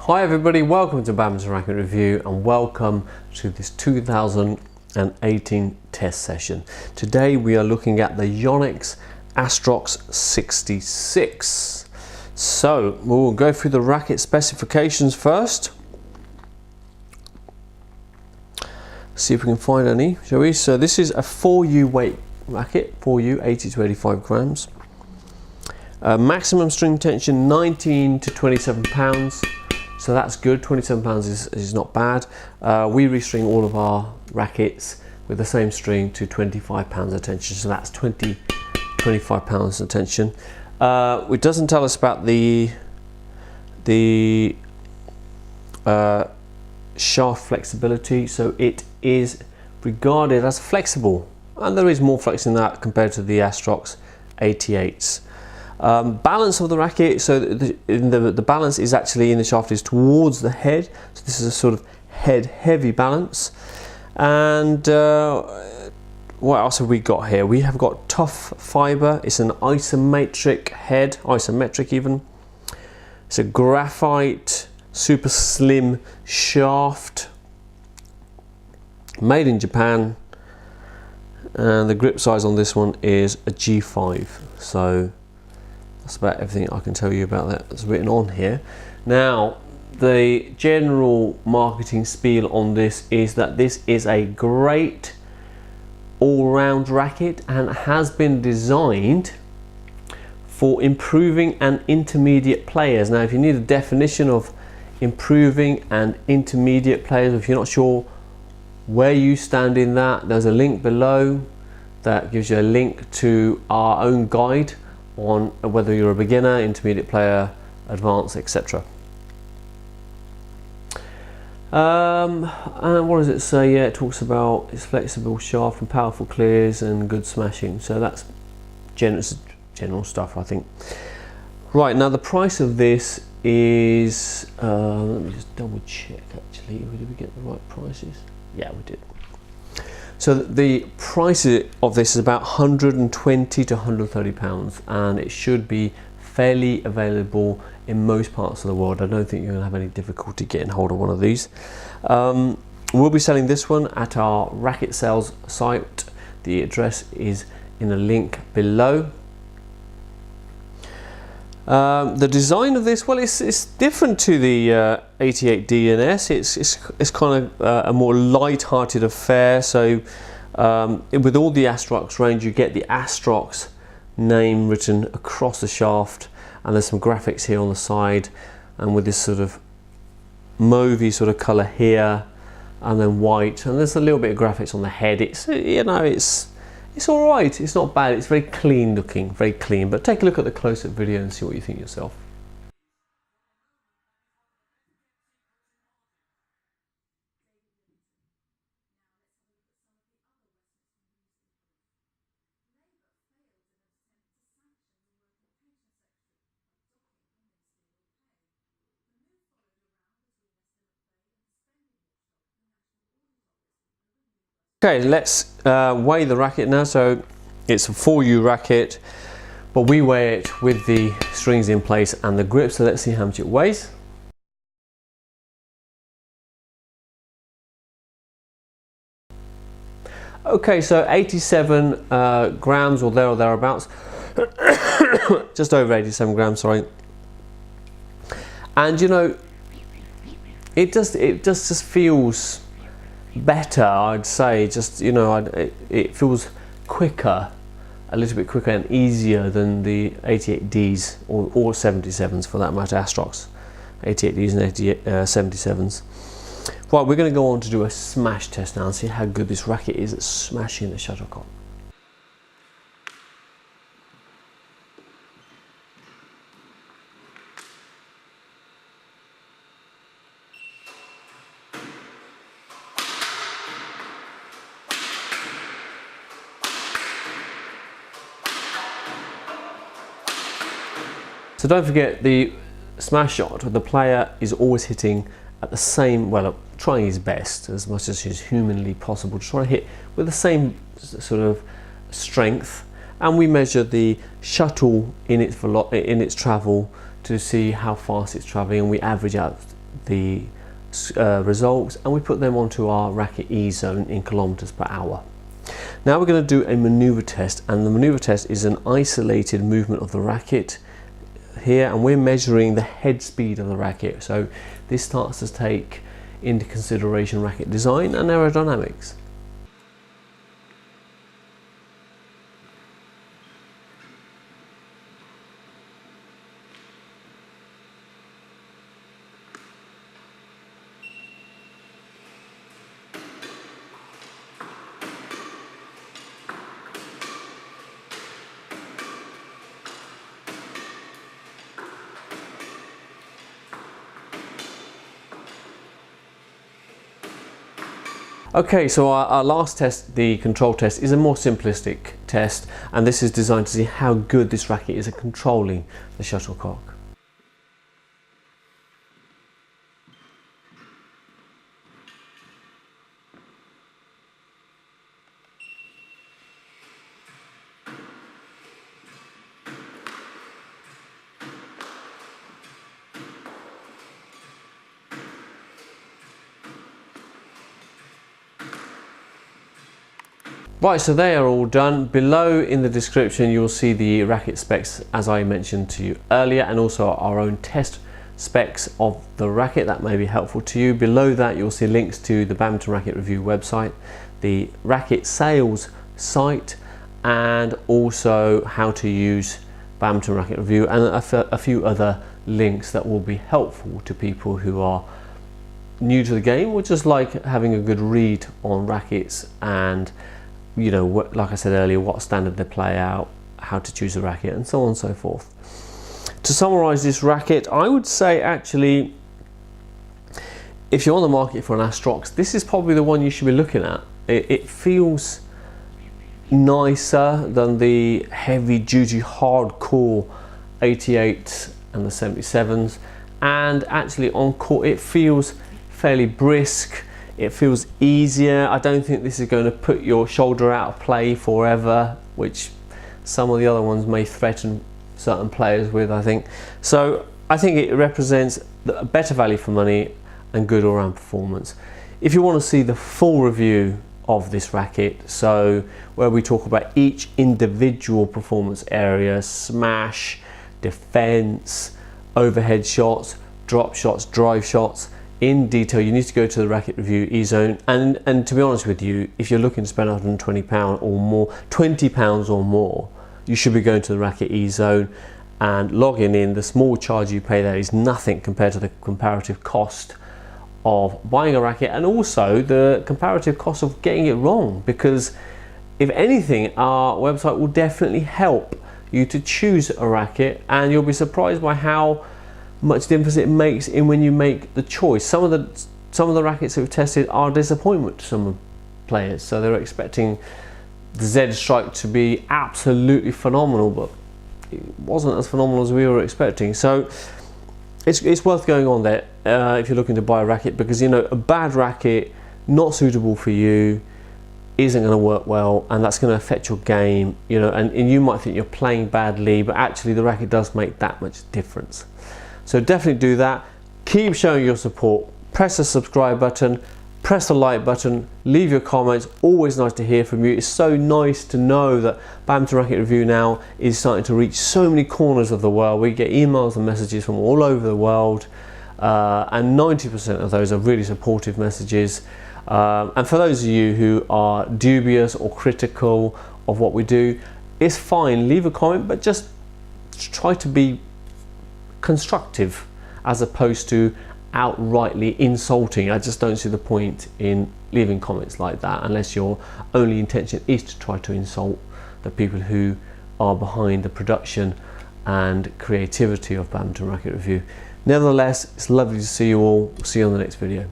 Hi everybody, welcome to Badminton Racket Review and welcome to this 2018 test session. Today we are looking at the Yonex Astrox 66. So we'll go through the racket specifications first. See if we can find any, shall we? So this is a 4U weight racket, 4U, 80 to 85 grams. Maximum string tension 19 to 27 pounds. So that's good, 27 pounds is not bad. We re-string all of our rackets with the same string to 25 pounds of tension. So that's 25 pounds of tension. It doesn't tell us about the shaft flexibility. So it is regarded as flexible. And there is more flex in that compared to the Astrox 88s. Balance of the racket, so the balance is actually in the shaft is towards the head, so this is a sort of head heavy balance. And what else have we got here? We have got tough fibre. It's an isometric head, isometric even. It's a graphite super slim shaft, made in Japan, and the grip size on this one is a G5. So that's about everything I can tell you about that that's written on here. Now, the general marketing spiel on this is that this is a great all-round racket and has been designed for improving and intermediate players. Now, if you need a definition of improving and intermediate players, if you're not sure where you stand in that, there's a link below that gives you a link to our own guide on whether you're a beginner, intermediate player, advanced, etc. And what does it say? Yeah, it talks about its flexible shaft and powerful clears and good smashing. So that's general stuff, I think. Right, now the price of this is, let me just double check actually, did we get the right prices? Yeah, we did. So the price of this is about 120 to 130 pounds, and it should be fairly available in most parts of the world. I don't think you're going to have any difficulty getting hold of one of these. We'll be selling this one at our racket sales site. The address is in a link below. The design of this, well, it's different to the 88 DNS. It's kind of a more light-hearted affair. So with all the Astrox range, you get the Astrox name written across the shaft, and there's some graphics here on the side, and with this sort of mauvey sort of color here, and then white, and there's a little bit of graphics on the head. It's, you know, it's all right, it's not bad, it's very clean looking, very clean, but take a look at the close-up video and see what you think yourself. Okay, let's weigh the racket now. So it's a 4U racket, but we weigh it with the strings in place and the grip. So let's see how much it weighs. Okay, so 87 grams or thereabouts. Just over 87 grams, sorry. And you know, it just feels better, I'd say. Just, you know, it feels quicker, a little bit quicker and easier than the 88Ds or 77s for that matter, Astrox 88Ds and 77s. Right, we're going to go on to do a smash test now and see how good this racket is at smashing the shuttlecock. So don't forget, the smash shot, the player is always hitting at the same, well, trying his best as much as is humanly possible to try to hit with the same sort of strength, and we measure the shuttle in its travel to see how fast it's traveling, and we average out the results, and we put them onto our racket E zone in kilometers per hour. Now we're going to do a maneuver test, and the maneuver test is an isolated movement of the racket here, and we're measuring the head speed of the racket. So this starts to take into consideration racket design and aerodynamics. Okay, so our last test, the control test, is a more simplistic test, and this is designed to see how good this racket is at controlling the shuttlecock. Right, so they are all done. Below in the description you'll see the racket specs as I mentioned to you earlier, and also our own test specs of the racket that may be helpful to you. Below that you'll see links to the Badminton Racket Review website, the racket sales site, and also how to use Badminton Racket Review, and a few other links that will be helpful to people who are new to the game or just like having a good read on rackets, and you know, like I said earlier, what standard they play out, how to choose a racket, and so on and so forth. To summarize this racket, I would say actually, if you're on the market for an Astrox, this is probably the one you should be looking at. It feels nicer than the heavy duty hardcore 88s and the 77s, and actually on court it feels fairly brisk. It feels easier. I don't think this is going to put your shoulder out of play forever, which some of the other ones may threaten certain players with, I think. So I think it represents a better value for money and good all-round performance. If you want to see the full review of this racket, so where we talk about each individual performance area, smash, defense, overhead shots, drop shots, drive shots, in detail, you need to go to the Racket Review e-zone, and to be honest with you, if you're looking to spend £120 or more, £20 or more, you should be going to the Racket e-zone and logging in. The small charge you pay there is nothing compared to the comparative cost of buying a racket, and also the comparative cost of getting it wrong, because if anything, our website will definitely help you to choose a racket, and you'll be surprised by how much difference it makes in when you make the choice. Some of the rackets that we've tested are a disappointment to some players, so they're expecting the Z Strike to be absolutely phenomenal, but it wasn't as phenomenal as we were expecting. So it's worth going on there if you're looking to buy a racket, because you know, a bad racket not suitable for you isn't going to work well, and that's going to affect your game, you know, and you might think you're playing badly, but actually the racket does make that much difference. So definitely do that. Keep showing your support. Press the subscribe button, press the like button, leave your comments. Always nice to hear from you. It's so nice to know that Badminton Racket Review now is starting to reach so many corners of the world. We get emails and messages from all over the world, and 90% of those are really supportive messages. And for those of you who are dubious or critical of what we do, it's fine. Leave a comment, but just try to be constructive as opposed to outrightly insulting. I just don't see the point in leaving comments like that unless your only intention is to try to insult the people who are behind the production and creativity of Badminton Racket Review. Nevertheless, it's lovely to see you all. See you on the next video.